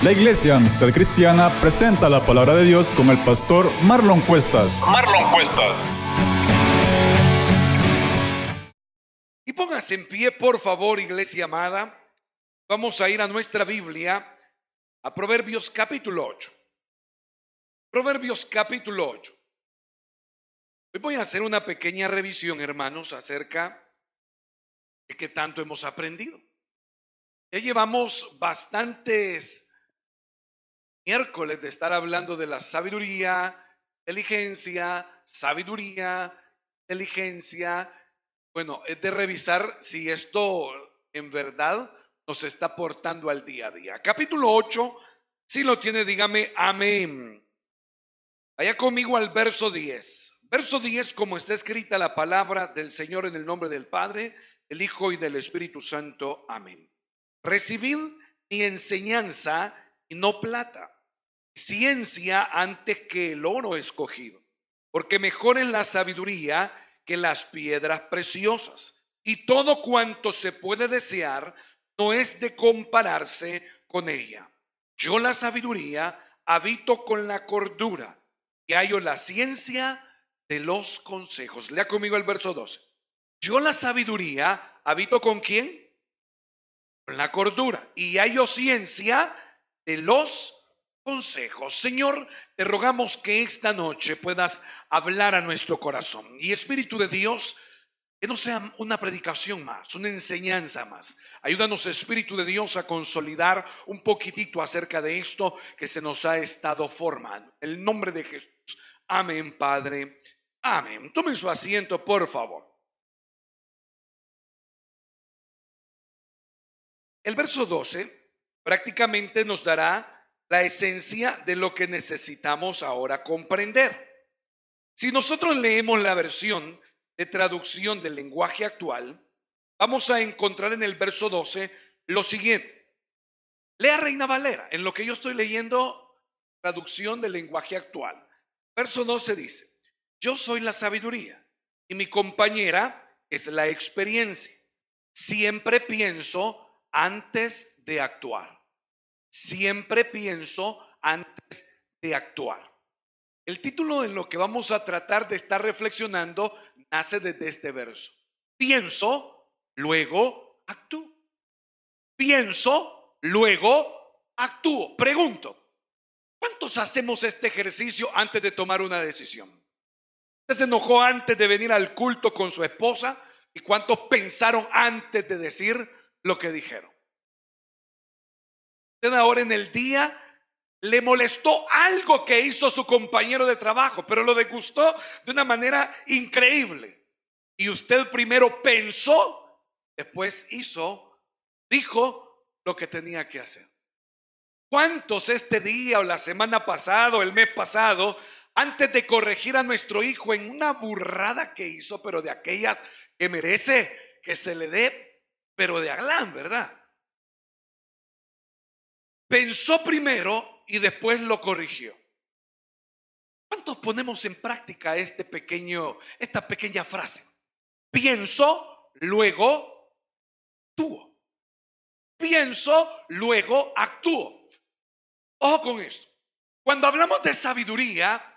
La Iglesia Amistad Cristiana presenta la palabra de Dios con el pastor Marlon Cuestas. Y póngase en pie, por favor, iglesia amada. Vamos a ir a nuestra Biblia, a Proverbios capítulo 8. Proverbios capítulo 8. Hoy voy a hacer una pequeña revisión, hermanos, acerca de qué tanto hemos aprendido. Ya llevamos bastantes miércoles de estar hablando de la sabiduría, inteligencia. Bueno, es de revisar si esto en verdad nos está aportando al día a día. Capítulo 8, si lo tiene, dígame amén. Vaya conmigo al verso 10. Verso 10, como está escrita la palabra del Señor en el nombre del Padre, del Hijo y del Espíritu Santo. Amén. Recibid mi enseñanza y no plata, ciencia antes que el oro escogido, porque mejor es la sabiduría que las piedras preciosas, y todo cuanto se puede desear no es de compararse con ella. Yo la sabiduría habito con la cordura y hallo la ciencia de los consejos. Lea conmigo el verso 12. Yo la sabiduría habito ¿con quién? Con la cordura y hallo ciencia de los consejos. Señor, te rogamos que esta noche puedas hablar a nuestro corazón. Y Espíritu de Dios, que no sea una predicación más, una enseñanza más. Ayúdanos, Espíritu de Dios, a consolidar un poquitito acerca de esto que se nos ha estado formando. En el nombre de Jesús. Amén, Padre. Amén. Tomen su asiento, por favor. El verso 12 prácticamente nos dará la esencia de lo que necesitamos ahora comprender. Si nosotros leemos la versión de traducción del lenguaje actual, vamos a encontrar en el verso 12 lo siguiente. Lea Reina Valera, en lo que yo estoy leyendo, traducción del lenguaje actual. Verso 12 dice: yo soy la sabiduría y mi compañera es la experiencia. Siempre pienso antes de actuar. Siempre pienso antes de actuar. El título en lo que vamos a tratar de estar reflexionando nace desde este verso. Pienso, luego actúo. Pienso, luego actúo. Pregunto, ¿cuántos hacemos este ejercicio antes de tomar una decisión? ¿Usted se enojó antes de venir al culto con su esposa? ¿Y cuántos pensaron antes de decir lo que dijeron? Usted ahora en el día le molestó algo que hizo su compañero de trabajo, pero lo disgustó de una manera increíble. Y usted primero pensó, después dijo lo que tenía que hacer. ¿Cuántos este día o la semana pasada o el mes pasado, antes de corregir a nuestro hijo en una burrada que hizo, pero de aquellas que merece que se le dé, pero de aglán, ¿verdad? Pensó primero y después lo corrigió. ¿Cuántos ponemos en práctica esta pequeña frase? Pienso, luego actúo. Pienso, luego actúo. Ojo con esto. Cuando hablamos de sabiduría,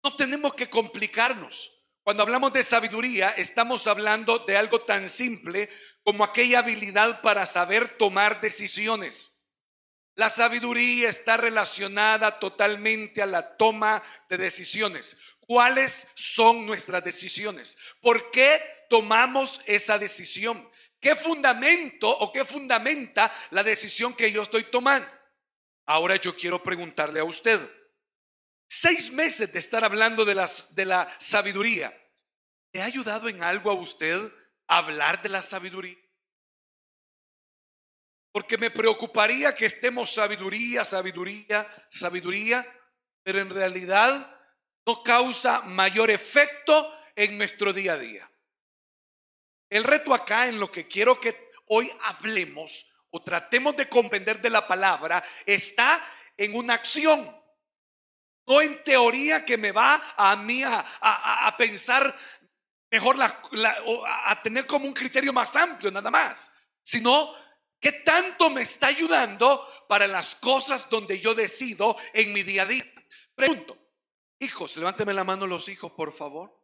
no tenemos que complicarnos. Cuando hablamos de sabiduría, estamos hablando de algo tan simple como aquella habilidad para saber tomar decisiones. La sabiduría está relacionada totalmente a la toma de decisiones. ¿Cuáles son nuestras decisiones? ¿Por qué tomamos esa decisión? ¿Qué fundamento o qué fundamenta la decisión que yo estoy tomando? Ahora yo quiero preguntarle a usted, 6 meses de estar hablando de la sabiduría, ¿le ha ayudado en algo a usted hablar de la sabiduría? Porque me preocuparía que estemos sabiduría, pero en realidad no causa mayor efecto en nuestro día a día. El reto acá, en lo que quiero que hoy hablemos o tratemos de comprender de la palabra, está en una acción. No en teoría que me va a mí a pensar mejor, a tener como un criterio más amplio nada más, sino ¿Qué tanto me está ayudando para las cosas donde yo decido en mi día a día? Pregunto, hijos, levánteme la mano los hijos, por favor.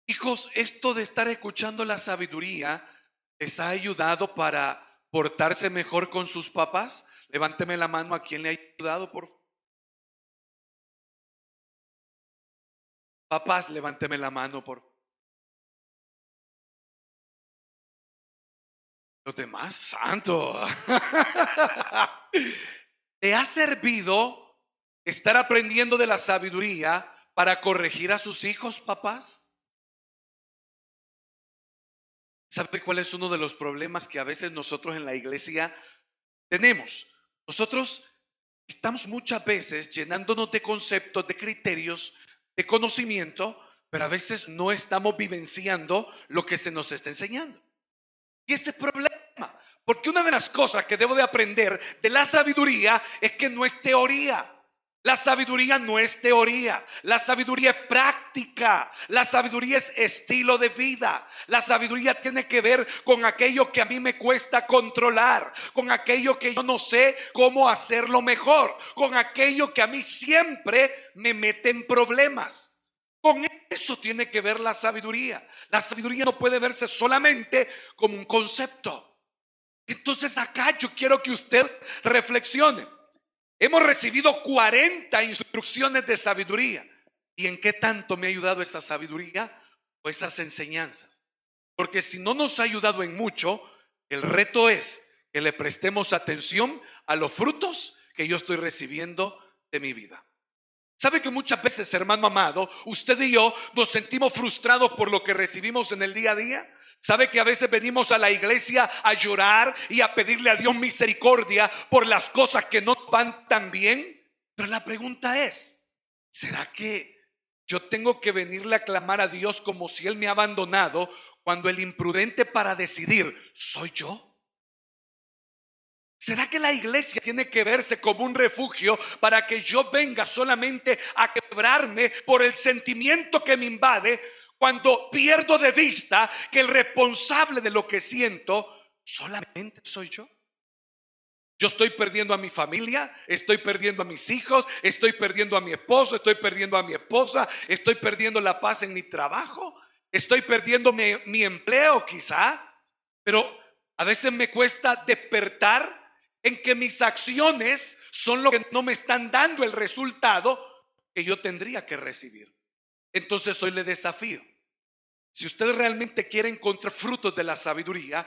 Hijos, esto de estar escuchando la sabiduría, ¿les ha ayudado para portarse mejor con sus papás? Levánteme la mano a quien le ha ayudado, por favor. Papás, levánteme la mano, por favor. Los demás, santo. ¿Le ha servido estar aprendiendo de la sabiduría para corregir a sus hijos, papás? ¿Sabe cuál es uno de los problemas que a veces nosotros en la iglesia tenemos? Nosotros estamos muchas veces llenándonos de conceptos, de criterios, de conocimiento, pero a veces no estamos vivenciando lo que se nos está enseñando. Y ese problema, porque una de las cosas que debo de aprender de la sabiduría es que no es teoría. La sabiduría no es teoría, la sabiduría es práctica, la sabiduría es estilo de vida, la sabiduría tiene que ver con aquello que a mí me cuesta controlar, con aquello que yo no sé cómo hacerlo mejor, con aquello que a mí siempre me mete en problemas. Con eso tiene que ver la sabiduría. La sabiduría no puede verse solamente como un concepto. Entonces acá yo quiero que usted reflexione. Hemos recibido 40 instrucciones de sabiduría. ¿Y en qué tanto me ha ayudado esa sabiduría o esas enseñanzas? Porque si no nos ha ayudado en mucho, el reto es que le prestemos atención a los frutos que yo estoy recibiendo de mi vida. ¿Sabe que muchas veces, hermano amado, usted y yo nos sentimos frustrados por lo que recibimos en el día a día? ¿Sabe que a veces venimos a la iglesia a llorar y a pedirle a Dios misericordia por las cosas que no van tan bien? Pero la pregunta es, ¿será que yo tengo que venirle a clamar a Dios como si Él me ha abandonado cuando el imprudente para decidir soy yo? ¿Será que la iglesia tiene que verse como un refugio para que yo venga solamente a quebrarme por el sentimiento que me invade, cuando pierdo de vista que el responsable de lo que siento solamente soy yo? Yo estoy perdiendo a mi familia, estoy perdiendo a mis hijos, estoy perdiendo a mi esposo, estoy perdiendo a mi esposa, estoy perdiendo la paz en mi trabajo, estoy perdiendo mi empleo quizá, pero a veces me cuesta despertar en que mis acciones son lo que no me están dando el resultado que yo tendría que recibir. Entonces hoy le desafío, si usted realmente quiere encontrar frutos de la sabiduría,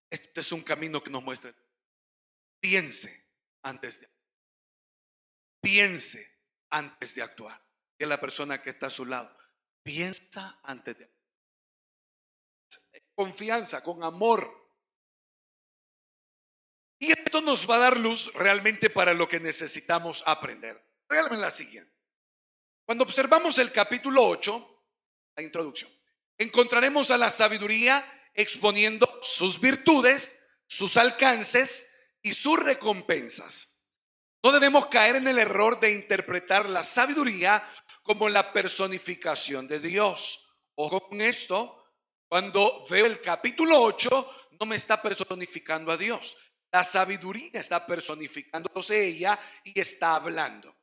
este es un camino que nos muestra. Piense antes de actuar. Y a la persona que está a su lado, piensa antes de actuar. Confianza, con amor. Y esto nos va a dar luz realmente para lo que necesitamos aprender. Regálame la siguiente. Cuando observamos el capítulo 8, la introducción, encontraremos a la sabiduría exponiendo sus virtudes, sus alcances y sus recompensas. No debemos caer en el error de interpretar la sabiduría como la personificación de Dios. Ojo con esto, cuando veo el capítulo 8, no me está personificando a Dios. La sabiduría está personificándose ella y está hablando.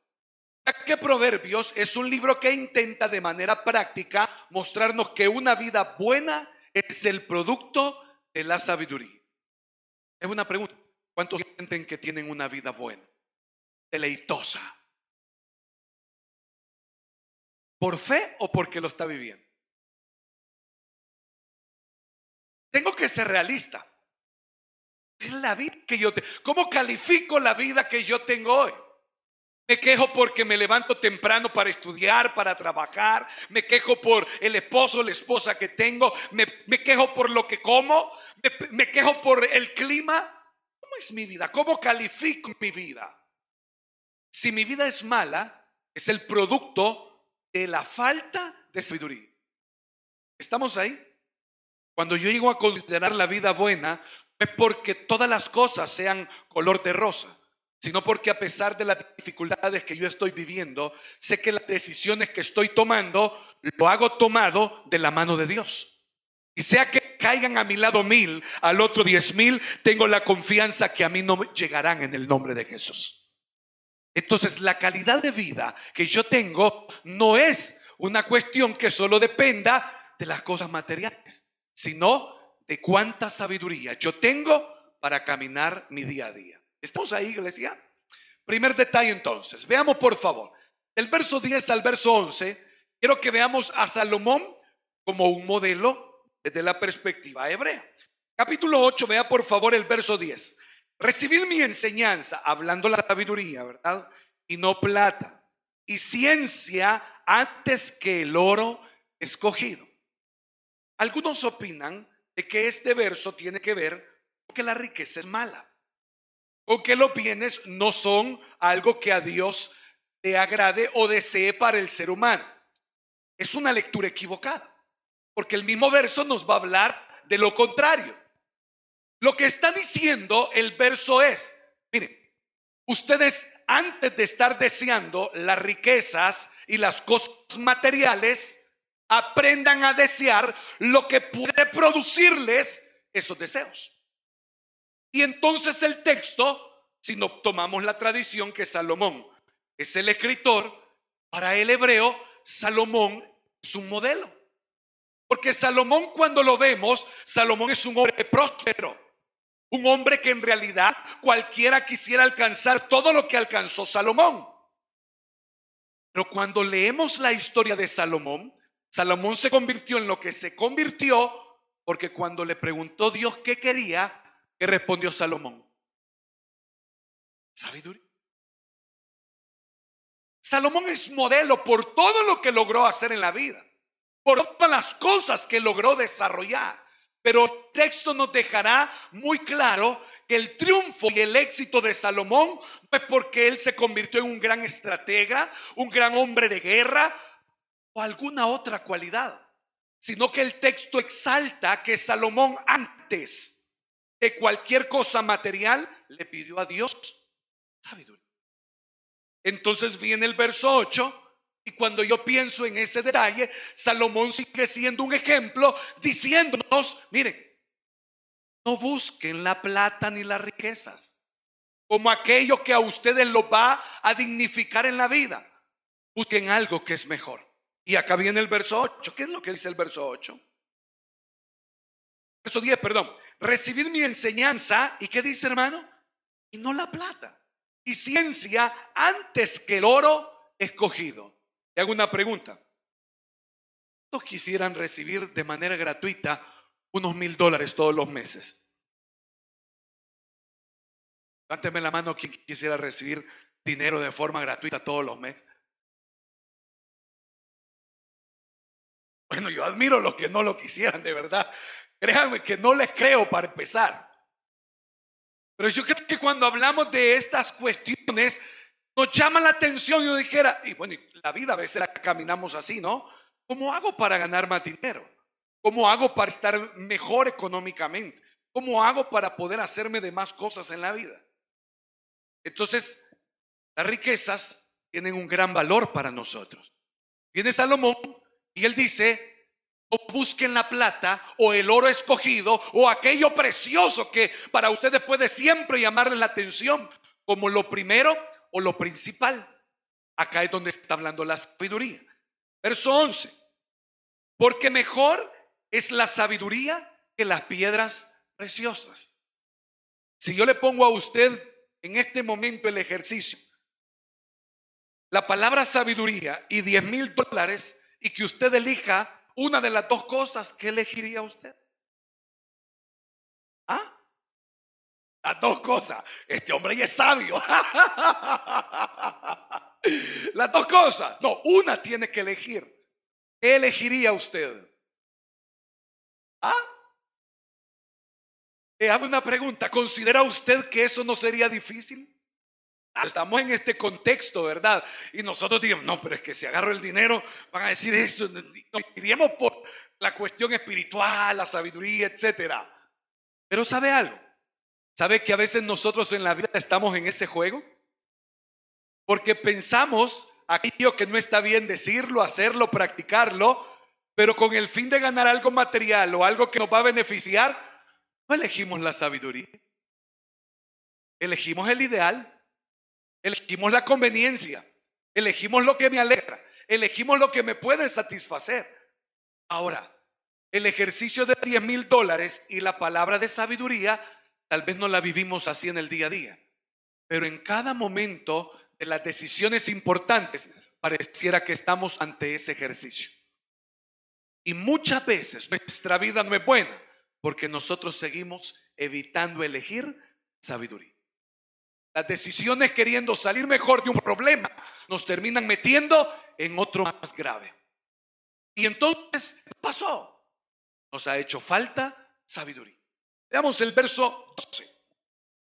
Que Proverbios es un libro que intenta de manera práctica mostrarnos que una vida buena es el producto de la sabiduría. Es una pregunta. ¿Cuántos sienten que tienen una vida buena, deleitosa? ¿Por fe o porque lo está viviendo? Tengo que ser realista. Es la vida que yo tengo. ¿Cómo califico la vida que yo tengo hoy? Me quejo porque me levanto temprano para estudiar, para trabajar. Me quejo por el esposo o la esposa que tengo. Me quejo por lo que como. Me quejo por el clima. ¿Cómo es mi vida? ¿Cómo califico mi vida? Si mi vida es mala, es el producto de la falta de sabiduría. ¿Estamos ahí? Cuando yo llego a considerar la vida buena, no es porque todas las cosas sean color de rosa, sino porque a pesar de las dificultades que yo estoy viviendo, sé que las decisiones que estoy tomando, lo hago tomado de la mano de Dios. Y sea que caigan a mi lado 1000, al otro 10,000, tengo la confianza que a mí no llegarán en el nombre de Jesús. Entonces la calidad de vida que yo tengo no es una cuestión que solo dependa de las cosas materiales, sino de cuánta sabiduría yo tengo para caminar mi día a día. ¿Estamos ahí, iglesia? Primer detalle entonces, veamos por favor, del verso 10 al verso 11, quiero que veamos a Salomón como un modelo desde la perspectiva hebrea. Capítulo 8, vea por favor el verso 10. Recibid mi enseñanza, hablando la sabiduría, ¿verdad? Y no plata, y ciencia antes que el oro escogido. Algunos opinan de que este verso tiene que ver con que la riqueza es mala, o que los bienes no son algo que a Dios le agrade o desee para el ser humano. Es una lectura equivocada, porque el mismo verso nos va a hablar de lo contrario. Lo que está diciendo el verso es, miren, ustedes antes de estar deseando las riquezas y las cosas materiales, aprendan a desear lo que puede producirles esos deseos. Y entonces el texto, si no tomamos la tradición que Salomón es el escritor, para el hebreo, Salomón es un modelo. Porque Salomón, cuando lo vemos, Salomón es un hombre próspero, un hombre que en realidad cualquiera quisiera alcanzar todo lo que alcanzó Salomón. Pero cuando leemos la historia de Salomón, Salomón se convirtió en lo que se convirtió porque cuando le preguntó Dios qué quería, ¿qué respondió Salomón? Sabiduría. Salomón es modelo por todo lo que logró hacer en la vida, por todas las cosas que logró desarrollar. Pero el texto nos dejará muy claro que el triunfo y el éxito de Salomón no es porque él se convirtió en un gran estratega, un gran hombre de guerra o alguna otra cualidad, sino que el texto exalta que Salomón antes de cualquier cosa material le pidió a Dios sabiduría. Entonces viene el verso 8 y cuando yo pienso en ese detalle, Salomón sigue siendo un ejemplo diciéndonos, miren, no busquen la plata ni las riquezas como aquello que a ustedes los va a dignificar en la vida. Busquen algo que es mejor. Y acá viene el verso 8. ¿Qué es lo que dice el verso 8? Verso 10, perdón. Recibid mi enseñanza. ¿Y qué dice, hermano? Y no la plata. Y ciencia antes que el oro escogido. Le hago una pregunta. ¿Todos quisieran recibir de manera gratuita unos $1,000 todos los meses? Levánteme la mano quien quisiera recibir dinero de forma gratuita todos los meses. Bueno, yo admiro los que no lo quisieran, de verdad. Créanme que no les creo para empezar. Pero yo creo que cuando hablamos de estas cuestiones, nos llama la atención. Yo dijera, y bueno, la vida a veces la caminamos así, ¿no? ¿Cómo hago para ganar más dinero? ¿Cómo hago para estar mejor económicamente? ¿Cómo hago para poder hacerme de más cosas en la vida? Entonces, las riquezas tienen un gran valor para nosotros. Viene Salomón y él dice, o busquen la plata o el oro escogido o aquello precioso que para ustedes puede siempre llamarles la atención como lo primero o lo principal. Acá es donde está hablando la sabiduría. Verso 11. Porque mejor es la sabiduría que las piedras preciosas. Si yo le pongo a usted en este momento el ejercicio, la palabra sabiduría y $10,000 y que usted elija una de las dos cosas, ¿qué elegiría usted? ¿Ah? Las dos cosas. Este hombre ya es sabio. Las dos cosas. No, una tiene que elegir. ¿Qué elegiría usted? ¿Ah? Le hago una pregunta. ¿Considera usted que eso no sería difícil? Estamos en este contexto, ¿verdad? Y nosotros digamos, no, pero es que si agarro el dinero van a decir esto. Nos iríamos por la cuestión espiritual, la sabiduría, etcétera. Pero ¿sabe algo? ¿Sabe que a veces nosotros en la vida estamos en ese juego? Porque pensamos aquello que no está bien decirlo, hacerlo, practicarlo, pero con el fin de ganar algo material o algo que nos va a beneficiar, no elegimos la sabiduría. Elegimos el ideal, elegimos la conveniencia, elegimos lo que me alegra, elegimos lo que me puede satisfacer. Ahora, el ejercicio de $10,000 y la palabra de sabiduría, tal vez no la vivimos así en el día a día, pero en cada momento de las decisiones importantes pareciera que estamos ante ese ejercicio. Y muchas veces nuestra vida no es buena porque nosotros seguimos evitando elegir sabiduría. Las decisiones queriendo salir mejor de un problema nos terminan metiendo en otro más grave. Y entonces, ¿qué pasó? Nos ha hecho falta sabiduría. Veamos el verso 12.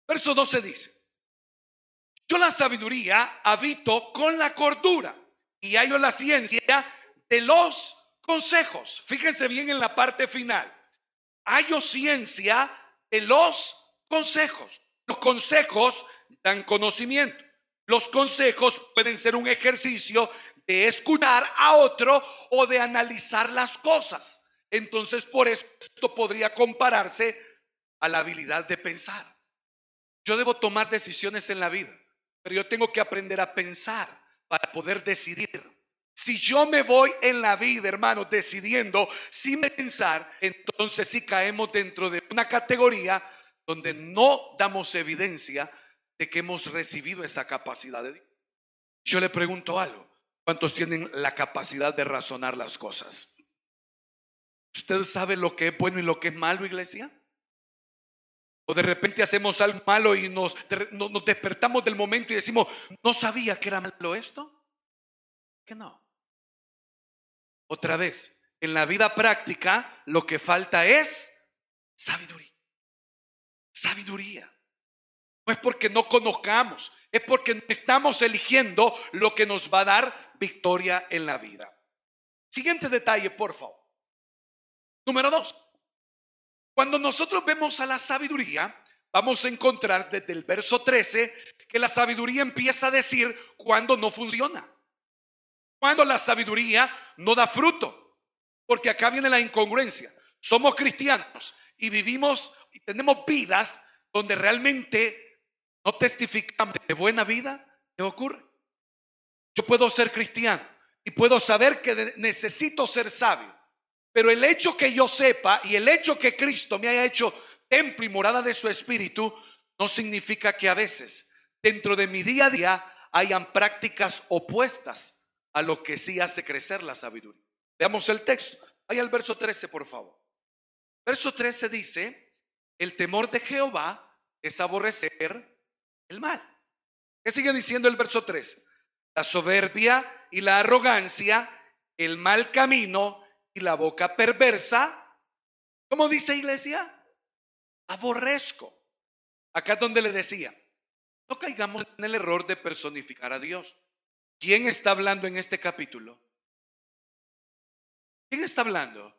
Verso 12 dice: yo la sabiduría habito con la cordura y hallo la ciencia de los consejos. Fíjense bien en la parte final. Hallo ciencia de los consejos. Los consejos dan conocimiento. Los consejos pueden ser un ejercicio de escuchar a otro o de analizar las cosas. Entonces, por eso esto podría compararse a la habilidad de pensar. Yo debo tomar decisiones en la vida, pero yo tengo que aprender a pensar para poder decidir. Si yo me voy en la vida, hermanos, decidiendo sin pensar, entonces sí caemos dentro de una categoría donde no damos evidencia de que hemos recibido esa capacidad de Dios. Yo le pregunto algo: ¿cuántos tienen la capacidad de razonar las cosas? ¿Usted sabe lo que es bueno y lo que es malo, iglesia? O de repente hacemos algo malo y nos despertamos del momento y decimos: ¿no sabía que era malo esto? Que no. Otra vez, en la vida práctica lo que falta es sabiduría. Sabiduría. No es porque no conozcamos, es porque no estamos eligiendo lo que nos va a dar victoria en la vida. Siguiente detalle, por favor. Número 2. Cuando nosotros vemos a la sabiduría, vamos a encontrar desde el verso 13 que la sabiduría empieza a decir cuando no funciona, cuando la sabiduría no da fruto, porque acá viene la incongruencia. Somos cristianos y vivimos y tenemos vidas donde realmente no testificamos de buena vida. ¿Qué ocurre? Yo puedo ser cristiano y puedo saber que necesito ser sabio, pero el hecho que yo sepa y el hecho que Cristo me haya hecho templo y morada de su espíritu no significa que a veces dentro de mi día a día hayan prácticas opuestas a lo que sí hace crecer la sabiduría. Veamos el texto. Vaya al verso 13, por favor. Verso 13 dice: el temor de Jehová es aborrecer el mal. ¿Qué sigue diciendo el verso 13? La soberbia y la arrogancia, el mal camino y la boca perversa. ¿Cómo dice, iglesia? Aborrezco. Acá es donde le decía: no caigamos en el error de personificar a Dios. ¿Quién está hablando en este capítulo? ¿Quién está hablando?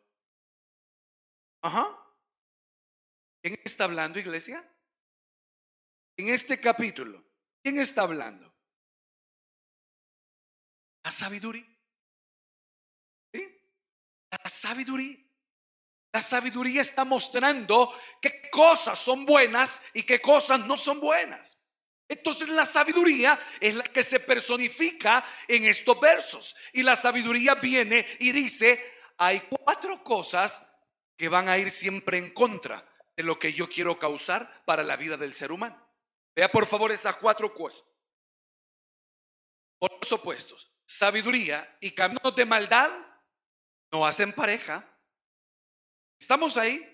¿Quién está hablando, iglesia? En este capítulo, ¿quién está hablando? La sabiduría. ¿Sí? La sabiduría. La sabiduría está mostrando qué cosas son buenas y qué cosas no son buenas. Entonces la sabiduría es la que se personifica en estos versos. Y la sabiduría viene y dice: hay 4 cosas que van a ir siempre en contra de lo que yo quiero causar para la vida del ser humano. Vea por favor esas 4 cosas. Por los opuestos, sabiduría y caminos de maldad no hacen pareja. ¿Estamos ahí?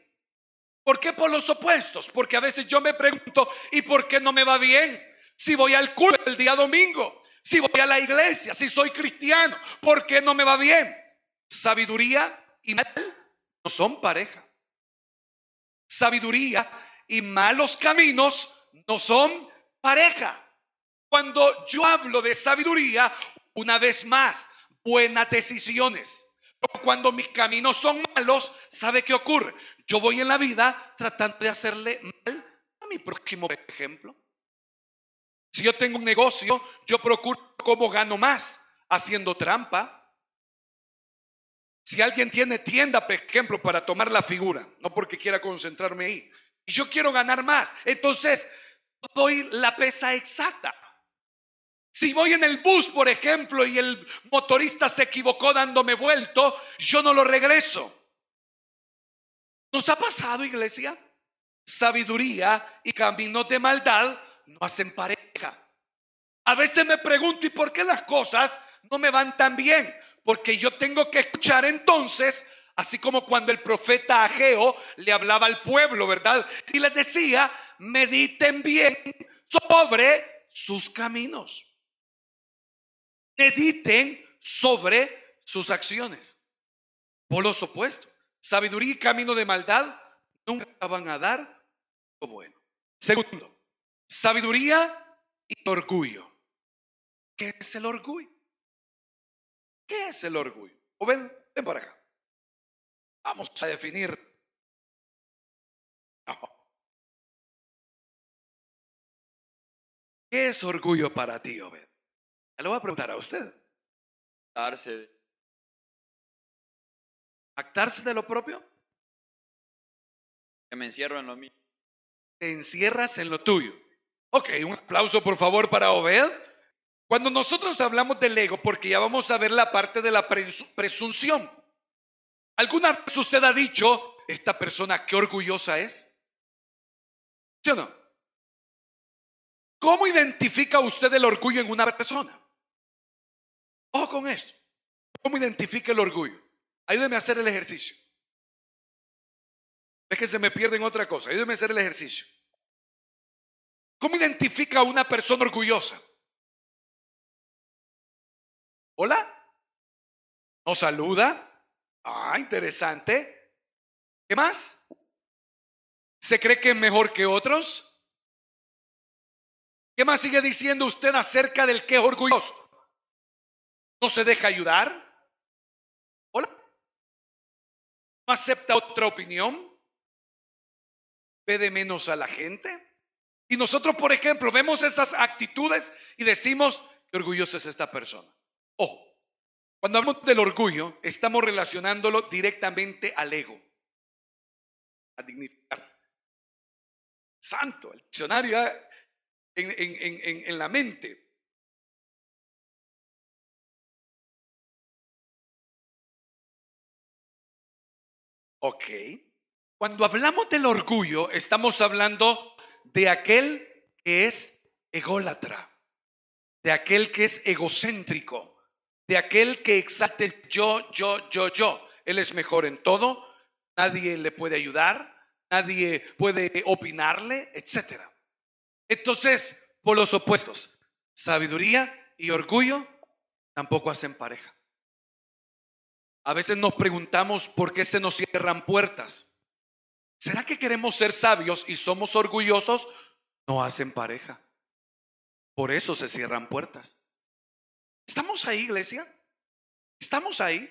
¿Por qué por los opuestos? Porque a veces yo me pregunto: ¿y por qué no me va bien? Si voy al culto el día domingo, si voy a la iglesia, si soy cristiano, ¿por qué no me va bien? Sabiduría y mal no son pareja. Sabiduría y malos caminos no son pareja. Cuando yo hablo de sabiduría, una vez más, buenas decisiones. Pero cuando mis caminos son malos, ¿sabe qué ocurre? Yo voy en la vida tratando de hacerle mal a mi prójimo, por ejemplo. Si yo tengo un negocio, yo procuro cómo gano más, haciendo trampa. Si alguien tiene tienda, por ejemplo, para tomar la figura, no porque quiera concentrarme ahí, y yo quiero ganar más, entonces doy la pesa exacta. Si voy en el bus, por ejemplo, y el motorista se equivocó dándome vuelto, yo no lo regreso. ¿Nos ha pasado, iglesia? Sabiduría y caminos de maldad no hacen pareja. A veces me pregunto, ¿y por qué las cosas no me van tan bien? Porque yo tengo que escuchar entonces, así como cuando el profeta Ageo le hablaba al pueblo, ¿verdad? Y les decía, mediten bien sobre sus caminos. Mediten sobre sus acciones. Por los opuestos, sabiduría y camino de maldad nunca van a dar lo bueno. Segundo, sabiduría y orgullo. ¿Qué es el orgullo? ¿Qué es el orgullo? O ven para acá. Vamos a definir. No. ¿Qué es orgullo para ti, Obed? Le voy a preguntar a usted. ¿Actarse de lo propio? Que me encierro en lo mío. Te encierras en lo tuyo. Ok, un aplauso por favor para Obed. Cuando nosotros hablamos del ego, porque ya vamos a ver la parte de la presunción. ¿Alguna vez usted ha dicho, esta persona qué orgullosa es? ¿Sí o no? ¿Cómo identifica usted el orgullo en una persona? Ojo con esto. ¿Cómo identifica el orgullo? Ayúdeme a hacer el ejercicio. Es que se me pierde en otra cosa. Ayúdeme a hacer el ejercicio. ¿Cómo identifica a una persona orgullosa? ¿Hola? ¿Nos saluda? Ah, interesante. ¿Qué más? ¿Se cree que es mejor que otros? ¿Qué más sigue diciendo usted acerca del que es orgulloso? ¿No se deja ayudar? ¿Hola? ¿No acepta otra opinión? ¿Ve de menos a la gente? Y nosotros, por ejemplo, vemos esas actitudes y decimos, qué orgullosa es esta persona. Ojo, cuando hablamos del orgullo, estamos relacionándolo directamente al ego, a dignificarse. Santo, el diccionario en la mente. Ok. Cuando hablamos del orgullo, estamos hablando de aquel que es ególatra, de aquel que es egocéntrico, de aquel que exalta el yo. Él es mejor en todo, nadie le puede ayudar, nadie puede opinarle, etcétera. Entonces, por los opuestos, sabiduría y orgullo tampoco hacen pareja. A veces nos preguntamos por qué se nos cierran puertas. ¿Será que queremos ser sabios y somos orgullosos? No hacen pareja. Por eso se cierran puertas. ¿Estamos ahí, iglesia? ¿Estamos ahí?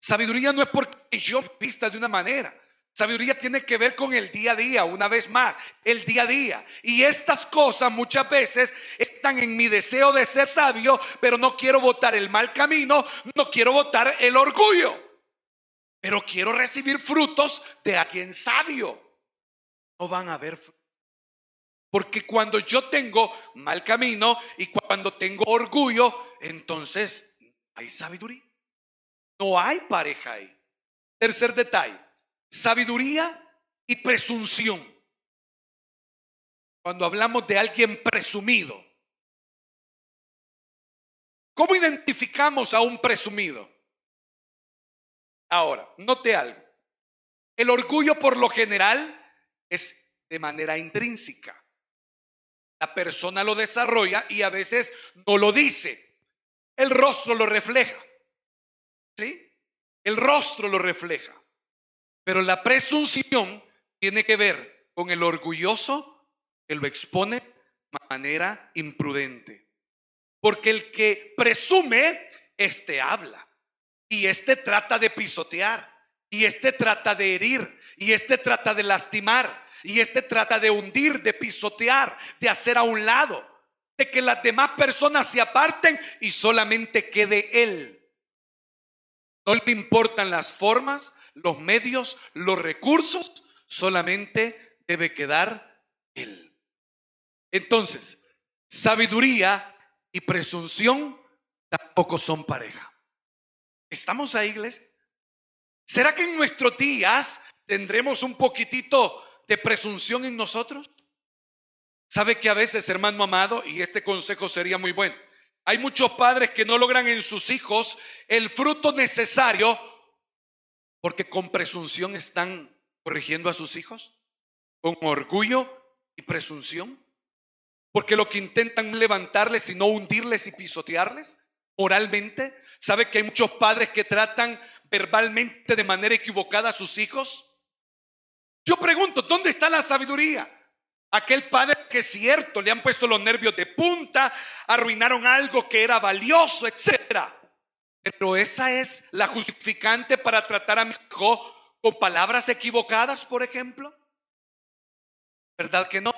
Sabiduría no es porque yo vista de una manera. Sabiduría tiene que ver con el día a día, una vez más, el día a día. Y estas cosas muchas veces están en mi deseo de ser sabio, pero no quiero botar el mal camino, no quiero botar el orgullo, pero quiero recibir frutos de alguien sabio. No van a haber frutos. Porque cuando yo tengo mal camino y cuando tengo orgullo, entonces hay sabiduría. No hay pareja ahí. Tercer detalle. Sabiduría y presunción. Cuando hablamos de alguien presumido, ¿cómo identificamos a un presumido? Ahora, note algo. El orgullo por lo general es de manera intrínseca. La persona lo desarrolla y a veces no lo dice. El rostro lo refleja. ¿Sí? El rostro lo refleja. Pero la presunción tiene que ver con el orgulloso que lo expone de manera imprudente. Porque el que presume, este habla. Y este trata de pisotear. Y este trata de herir. Y este trata de lastimar. Y este trata de hundir, de pisotear, de hacer a un lado. De que las demás personas se aparten y solamente quede él. No le importan las formas, los medios, los recursos, solamente debe quedar Él. Entonces, sabiduría y presunción tampoco son pareja. ¿Estamos ahí, iglesia? ¿Será que en nuestros días tendremos un poquitito de presunción en nosotros? ¿Sabe que a veces, hermano amado, y este consejo sería muy bueno, hay muchos padres que no logran en sus hijos el fruto necesario porque con presunción están corrigiendo a sus hijos? Con orgullo y presunción. Porque lo que intentan es levantarles y no hundirles y pisotearles moralmente. ¿Sabe que hay muchos padres que tratan verbalmente de manera equivocada a sus hijos? Yo pregunto, ¿dónde está la sabiduría? Aquel padre que es cierto, le han puesto los nervios de punta, arruinaron algo que era valioso, etcétera. Pero esa es la justificante para tratar a mi hijo con palabras equivocadas, por ejemplo. ¿Verdad que no?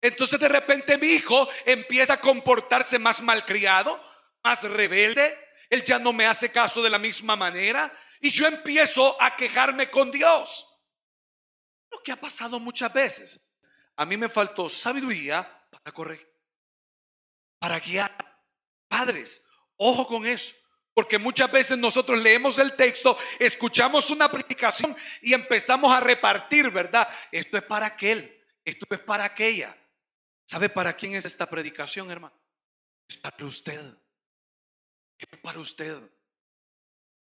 Entonces de repente mi hijo empieza a comportarse más malcriado, más rebelde. Él ya no me hace caso de la misma manera y yo empiezo a quejarme con Dios. Lo que ha pasado muchas veces. A mí me faltó sabiduría para corregir, para guiar. Padres, ojo con eso. Porque muchas veces nosotros leemos el texto, escuchamos una predicación y empezamos a repartir, ¿verdad? Esto es para aquel, esto es para aquella. ¿Sabe para quién es esta predicación, hermano? Es para usted. Es para usted.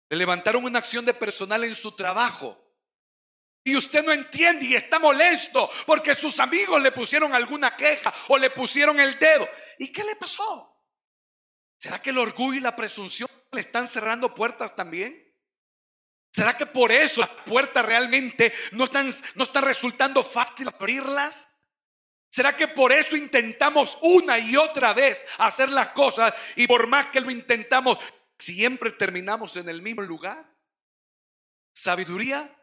Le levantaron una acción de personal en su trabajo y usted no entiende y está molesto porque sus amigos le pusieron alguna queja o le pusieron el dedo. ¿Y qué le pasó? ¿Será que el orgullo y la presunción le están cerrando puertas también? ¿Será que por eso las puertas realmente no están resultando fácil abrirlas? ¿Será que por eso intentamos una y otra vez hacer las cosas y por más que lo intentamos siempre terminamos en el mismo lugar? Sabiduría,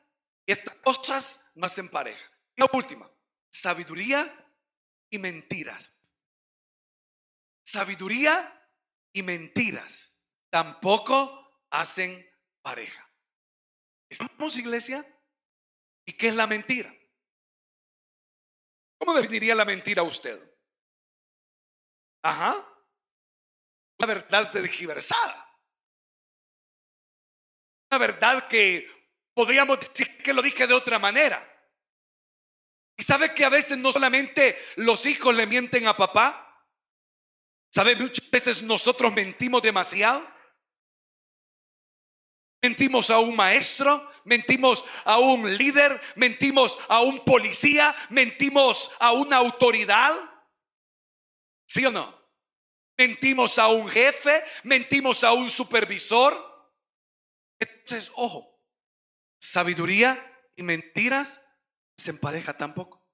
estas cosas no hacen pareja. Y la última, sabiduría y mentiras. Sabiduría y mentiras tampoco hacen pareja. ¿Estamos, iglesia? ¿Y qué es la mentira? ¿Cómo definiría la mentira usted? Una verdad tergiversada. Una verdad que podríamos decir que lo dije de otra manera. Y sabe que a veces no solamente los hijos le mienten a papá. ¿Sabe? Muchas veces nosotros mentimos demasiado. Mentimos a un maestro, mentimos a un líder, mentimos a un policía, mentimos a una autoridad. ¿Sí o no? Mentimos a un jefe, mentimos a un supervisor. Entonces, ojo, sabiduría y mentiras se empareja tampoco.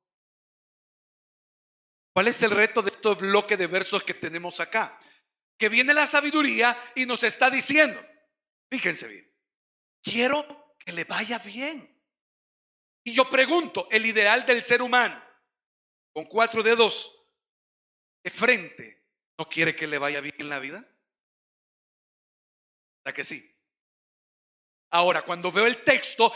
¿Cuál es el reto de estos bloques de versos que tenemos acá? Que viene la sabiduría y nos está diciendo, fíjense bien, quiero que le vaya bien. Y yo pregunto, el ideal del ser humano con 4 dedos de frente, ¿no quiere que le vaya bien en la vida? ¿Verdad que sí? Ahora, cuando veo el texto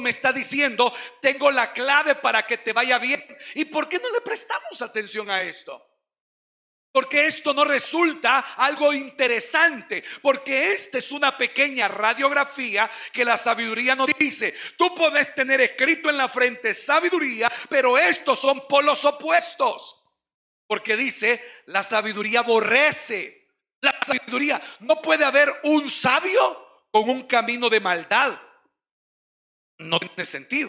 me está diciendo, tengo la clave para que te vaya bien. ¿Y por qué no le prestamos atención a esto? Porque esto no resulta algo interesante, porque esta es una pequeña radiografía que la sabiduría nos dice. Tú puedes tener escrito en la frente sabiduría, pero estos son polos opuestos. Porque dice, la sabiduría aborrece. La sabiduría, no puede haber un sabio con un camino de maldad. No tiene sentido.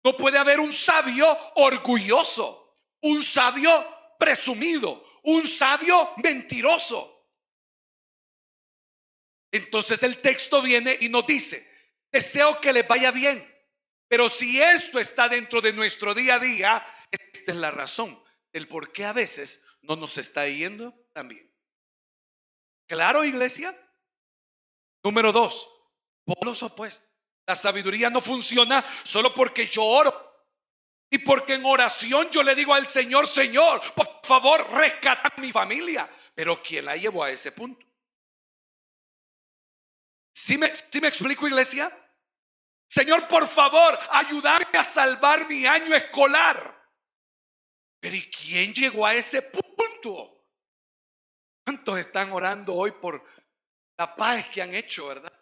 No puede haber un sabio orgulloso, un sabio presumido, un sabio mentiroso. Entonces el texto viene y nos dice, deseo que les vaya bien, pero si esto está dentro de nuestro día a día, esta es la razón del por qué a veces no nos está yendo tan bien. ¿Claro, iglesia? Número 2, polos opuestos. La sabiduría no funciona solo porque yo oro y porque en oración yo le digo al Señor, Señor, por favor, rescata a mi familia. Pero ¿quién la llevó a ese punto? ¿Sí me explico, iglesia? Señor, por favor, ayúdame a salvar mi año escolar. Pero ¿y quién llegó a ese punto? ¿Cuántos están orando hoy por la paz que han hecho, verdad?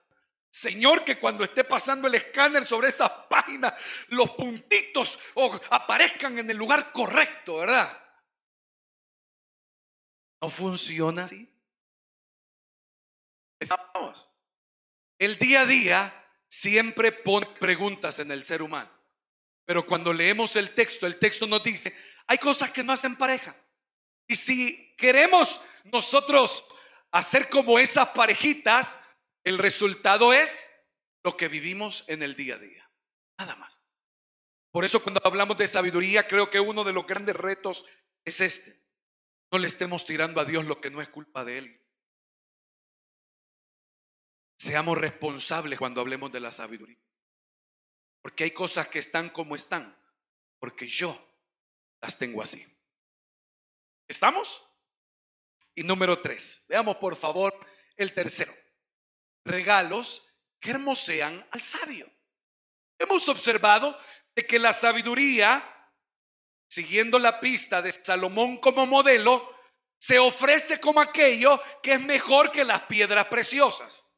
Señor, que cuando esté pasando el escáner sobre esas páginas, los puntitos aparezcan en el lugar correcto, ¿verdad? No funciona así. Estamos. El día a día siempre pone preguntas en el ser humano. Pero cuando leemos el texto nos dice, hay cosas que no hacen pareja. Y si queremos nosotros hacer como esas parejitas, el resultado es lo que vivimos en el día a día. Nada más. Por eso cuando hablamos de sabiduría, creo que uno de los grandes retos es este. No le estemos tirando a Dios lo que no es culpa de Él. Seamos responsables cuando hablemos de la sabiduría. Porque hay cosas que están como están, porque yo las tengo así. ¿Estamos? Y número 3, veamos por favor el tercero. Regalos que hermosean al sabio. Hemos observado de que la sabiduría, siguiendo la pista de Salomón como modelo, se ofrece como aquello que es mejor que las piedras preciosas.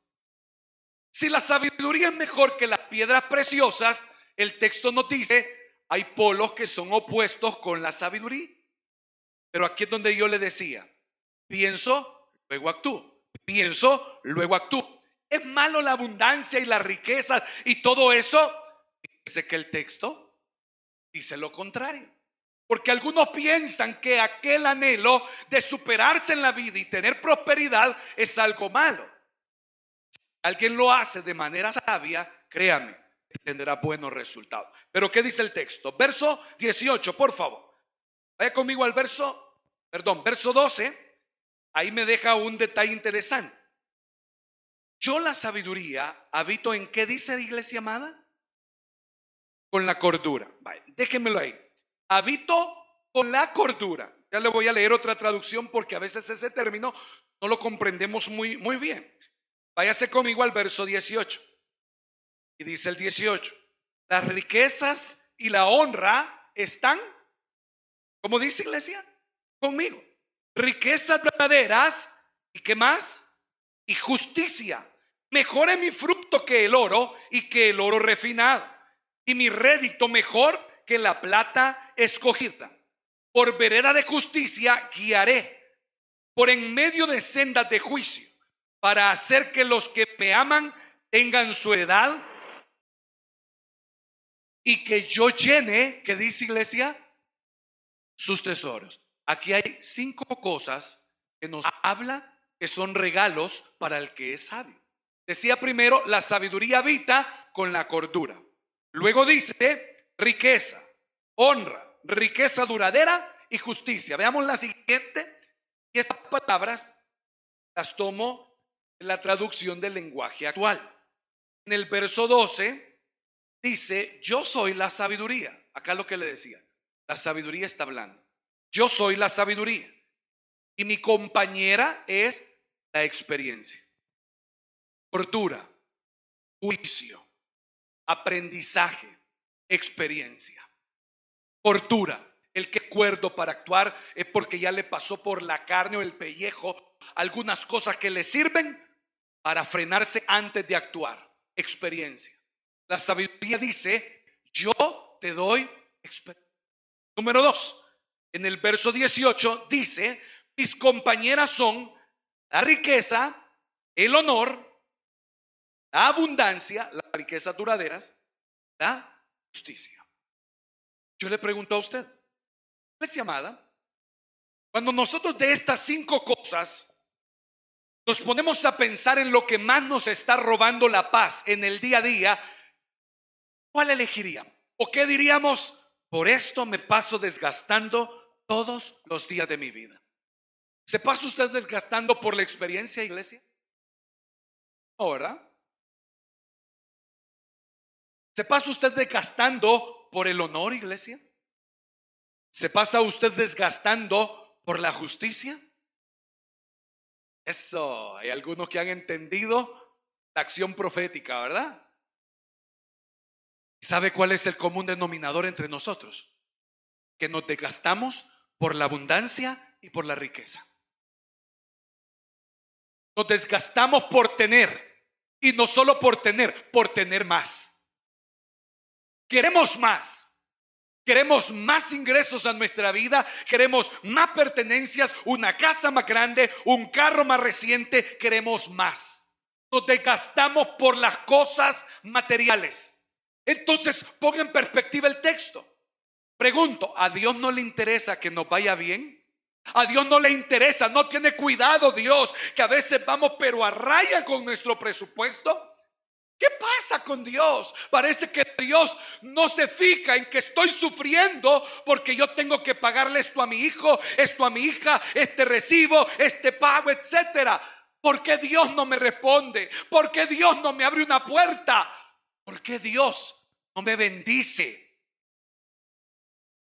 Si la sabiduría es mejor que las piedras preciosas, el texto nos dice, hay polos que son opuestos con la sabiduría. Pero aquí es donde yo le decía, pienso, luego actúo. Pienso, luego actúo. ¿Es malo la abundancia y la riqueza y todo eso? Dice que el texto dice lo contrario. Porque algunos piensan que aquel anhelo de superarse en la vida y tener prosperidad es algo malo. Si alguien lo hace de manera sabia, créame, tendrá buenos resultados. Pero ¿qué dice el texto? Verso 18, por favor. Vaya conmigo al verso 12. Ahí me deja un detalle interesante. Yo la sabiduría habito en ¿qué dice la iglesia amada? Con la cordura. Vaya, déjenmelo ahí. Habito con la cordura. Ya le voy a leer otra traducción porque a veces ese término no lo comprendemos muy bien. Váyase conmigo al verso 18. Y dice el 18. Las riquezas y la honra están, ¿cómo dice iglesia? Conmigo. Riquezas verdaderas y ¿qué más? Y justicia. Mejor es mi fruto que el oro y que el oro refinado. Y mi rédito mejor que la plata escogida. Por vereda de justicia guiaré, por en medio de sendas de juicio, para hacer que los que me aman tengan su heredad y que yo llene, ¿qué dice iglesia? Sus tesoros. Aquí hay 5 cosas que nos habla que son regalos para el que es sabio. Decía primero, la sabiduría habita con la cordura. Luego dice riqueza, honra, riqueza duradera y justicia. Veamos la siguiente. Y estas palabras las tomo en la traducción del lenguaje actual. En el verso 12 dice, yo soy la sabiduría. Acá lo que le decía, la sabiduría está hablando. Yo soy la sabiduría y mi compañera es la experiencia. Cordura, juicio, aprendizaje, experiencia. Cordura, el que es cuerdo para actuar es porque ya le pasó por la carne o el pellejo algunas cosas que le sirven para frenarse antes de actuar. Experiencia. La sabiduría dice, yo te doy experiencia. Número 2. En el verso 18 dice, mis compañeras son la riqueza, el honor, la abundancia, las riquezas duraderas, la justicia. Yo le pregunto a usted, iglesia amada, cuando nosotros de estas 5 cosas nos ponemos a pensar en lo que más nos está robando la paz en el día a día, ¿cuál elegiríamos? ¿O qué diríamos? Por esto me paso desgastando todos los días de mi vida. ¿Se pasa usted desgastando por la experiencia, iglesia? ¿Ahora? ¿Se pasa usted desgastando por el honor, iglesia? ¿Se pasa usted desgastando por la justicia? Eso, hay algunos que han entendido la acción profética, ¿verdad? ¿Sabe cuál es el común denominador entre nosotros? Que nos desgastamos por la abundancia y por la riqueza. Nos desgastamos por tener, y no solo por tener más. Queremos más. Queremos más ingresos a nuestra vida, queremos más pertenencias, una casa más grande, un carro más reciente, queremos más. Nos desgastamos por las cosas materiales. Entonces, ponga en perspectiva el texto. Pregunto, ¿a Dios no le interesa que nos vaya bien? A Dios no le interesa, no tiene cuidado Dios, que a veces vamos pero a raya con nuestro presupuesto. ¿Qué pasa con Dios? Parece que Dios no se fija en que estoy sufriendo porque yo tengo que pagarle esto a mi hijo, esto a mi hija, este recibo, este pago, etcétera. ¿Por qué Dios no me responde? ¿Por qué Dios no me abre una puerta? ¿Por qué Dios no me bendice?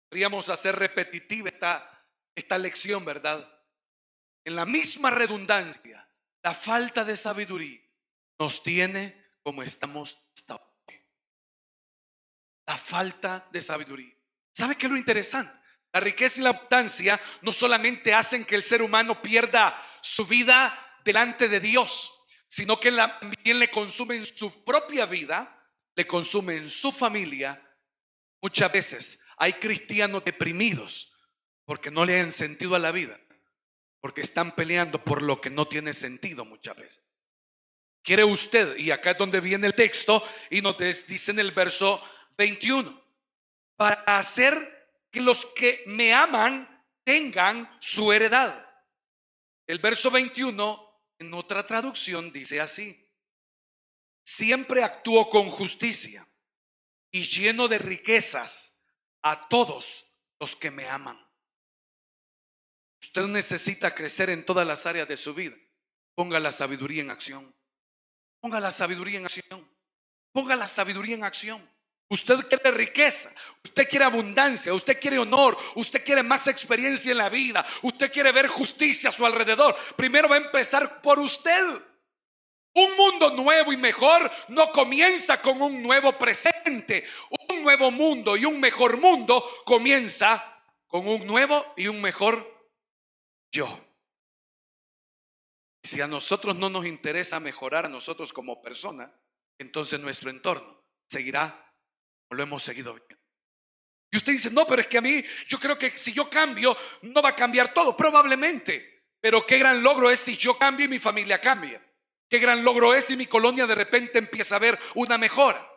Podríamos hacer repetitiva esta lección, ¿verdad? En la misma redundancia, la falta de sabiduría nos tiene como estamos hasta hoy. La falta de sabiduría. ¿Sabe qué es lo interesante? La riqueza y la abundancia no solamente hacen que el ser humano pierda su vida delante de Dios, sino que también le consumen su propia vida, le consumen su familia. Muchas veces hay cristianos deprimidos porque no le dan sentido a la vida, porque están peleando por lo que no tiene sentido muchas veces. ¿Quiere usted? Y acá es donde viene el texto y nos dice en el verso 21, para hacer que los que me aman tengan su heredad. El verso 21 en otra traducción dice así: siempre actúo con justicia y lleno de riquezas a todos los que me aman. Usted necesita crecer en todas las áreas de su vida. Ponga la sabiduría en acción. Ponga la sabiduría en acción. Ponga la sabiduría en acción. Usted quiere riqueza, usted quiere abundancia, usted quiere honor, usted quiere más experiencia en la vida, usted quiere ver justicia a su alrededor. Primero va a empezar por usted. Un mundo nuevo y mejor no comienza con un nuevo presente. Un nuevo mundo y un mejor mundo comienza con un nuevo y un mejor yo. Si a nosotros no nos interesa mejorar a nosotros como persona, entonces nuestro entorno seguirá como lo hemos seguido viendo. Y usted dice, no, pero es que a mí, yo creo que si yo cambio, no va a cambiar todo. Probablemente, pero qué gran logro es si yo cambio y mi familia cambia. Qué gran logro es si mi colonia de repente empieza a ver una mejora.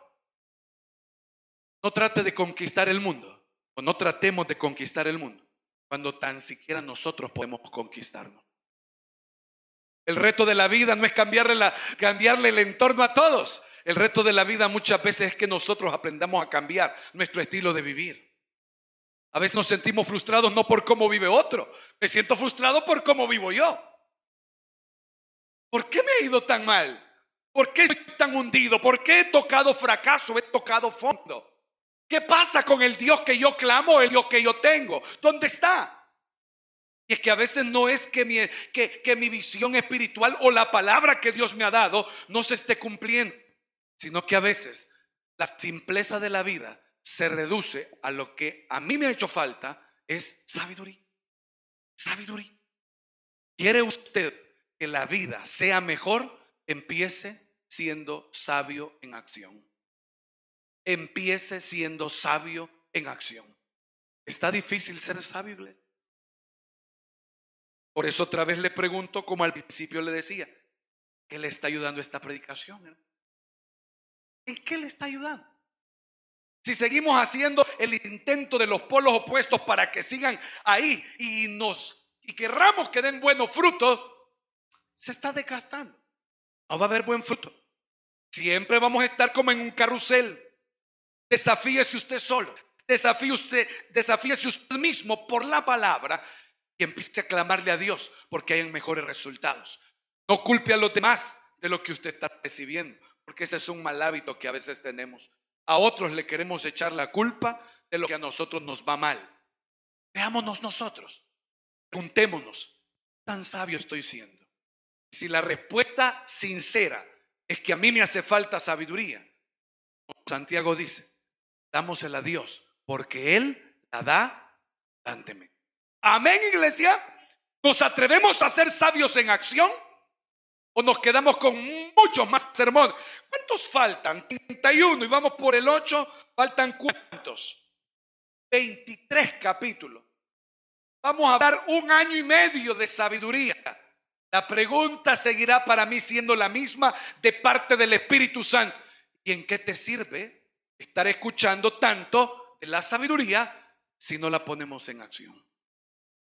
No trate de conquistar el mundo, o no tratemos de conquistar el mundo, cuando tan siquiera nosotros podemos conquistarnos. El reto de la vida no es cambiarle el entorno a todos. El reto de la vida muchas veces es que nosotros aprendamos a cambiar nuestro estilo de vivir. A veces nos sentimos frustrados no por cómo vive otro. Me siento frustrado por cómo vivo yo. ¿Por qué me ha ido tan mal? ¿Por qué estoy tan hundido? ¿Por qué he tocado fracaso? He tocado fondo. ¿Qué pasa con el Dios que yo clamo, el Dios que yo tengo? ¿Dónde está? Y es que a veces no es que mi visión espiritual o la palabra que Dios me ha dado no se esté cumpliendo, sino que a veces la simpleza de la vida se reduce a lo que a mí me ha hecho falta, es sabiduría. Sabiduría. ¿Quiere usted que la vida sea mejor? Empiece siendo sabio en acción. Empiece siendo sabio en acción. ¿Está difícil ser sabio, iglesia? Por eso otra vez le pregunto, como al principio le decía, ¿qué le está ayudando esta predicación? ¿En qué le está ayudando? Si seguimos haciendo el intento de los polos opuestos para que sigan ahí y querramos que den buenos frutos, se está desgastando. No va a haber buen fruto. Siempre vamos a estar como en un carrusel. Desafíese usted solo. Desafíese usted mismo por la palabra y empiece a clamarle a Dios porque hayan mejores resultados. No culpe a los demás de lo que usted está recibiendo, porque ese es un mal hábito que a veces tenemos. A otros le queremos echar la culpa de lo que a nosotros nos va mal. Veámonos nosotros. Preguntémonos, ¿tan sabio estoy siendo? Si la respuesta sincera es que a mí me hace falta sabiduría. Santiago dice, dámosela a Dios, porque Él la da abundantemente. Amén, iglesia. ¿Nos atrevemos a ser sabios en acción? ¿O nos quedamos con muchos más sermones? ¿Cuántos faltan? 31 y vamos por el 8. ¿Faltan cuántos? 23 capítulos. Vamos a dar 1 año y medio de sabiduría. La pregunta seguirá para mí siendo la misma de parte del Espíritu Santo. ¿Y en qué te sirve estar escuchando tanto de la sabiduría si no la ponemos en acción?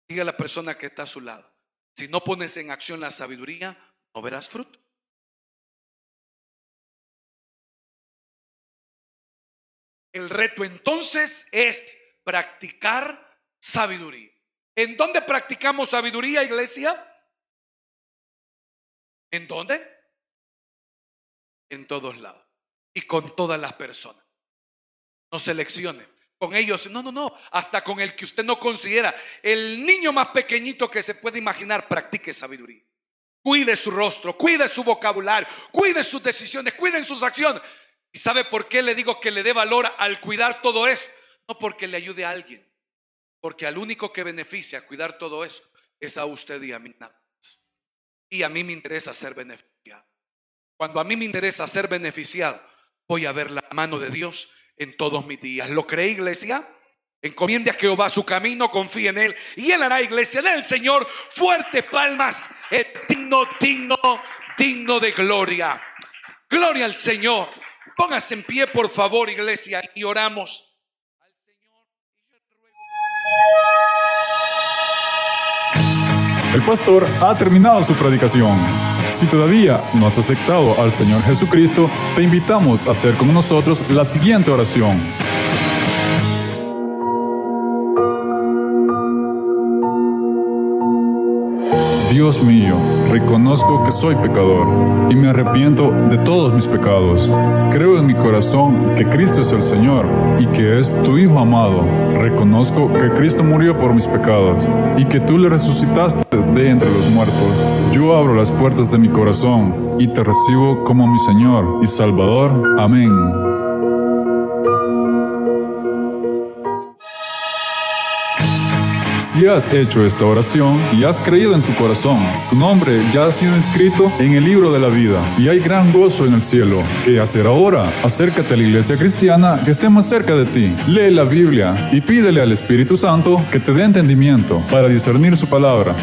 Diga a la persona que está a su lado, si no pones en acción la sabiduría, no verás fruto. El reto entonces es practicar sabiduría. ¿En dónde practicamos sabiduría, iglesia? ¿En dónde? En todos lados y con todas las personas. No seleccione. Con ellos, no, hasta con el que usted no considera. El niño más pequeñito que se puede imaginar, practique sabiduría. Cuide su rostro, cuide su vocabulario, cuide sus decisiones, cuide sus acciones. ¿Y sabe por qué le digo que le dé valor al cuidar todo eso? No porque le ayude a alguien, porque al único que beneficia cuidar todo eso es a usted y a mí nada más. Y a mí me interesa ser beneficiado. Cuando a mí me interesa ser beneficiado, voy a ver la mano de Dios en todos mis días. ¿Lo cree, iglesia? Encomiende a Jehová su camino, confíe en Él y Él hará, iglesia del Señor, fuertes palmas, digno de gloria. Gloria al Señor. Póngase en pie, por favor, iglesia, y oramos al Señor. El pastor ha terminado su predicación. Si todavía no has aceptado al Señor Jesucristo, te invitamos a hacer con nosotros la siguiente oración. Dios mío, reconozco que soy pecador y me arrepiento de todos mis pecados. Creo en mi corazón que Cristo es el Señor y que es tu Hijo amado. Reconozco que Cristo murió por mis pecados y que tú le resucitaste de entre los muertos. Yo abro las puertas de mi corazón y te recibo como mi Señor y Salvador. Amén. Si has hecho esta oración y has creído en tu corazón, tu nombre ya ha sido inscrito en el libro de la vida y hay gran gozo en el cielo. ¿Qué hacer ahora? Acércate a la iglesia cristiana que esté más cerca de ti. Lee la Biblia y pídele al Espíritu Santo que te dé entendimiento para discernir su palabra.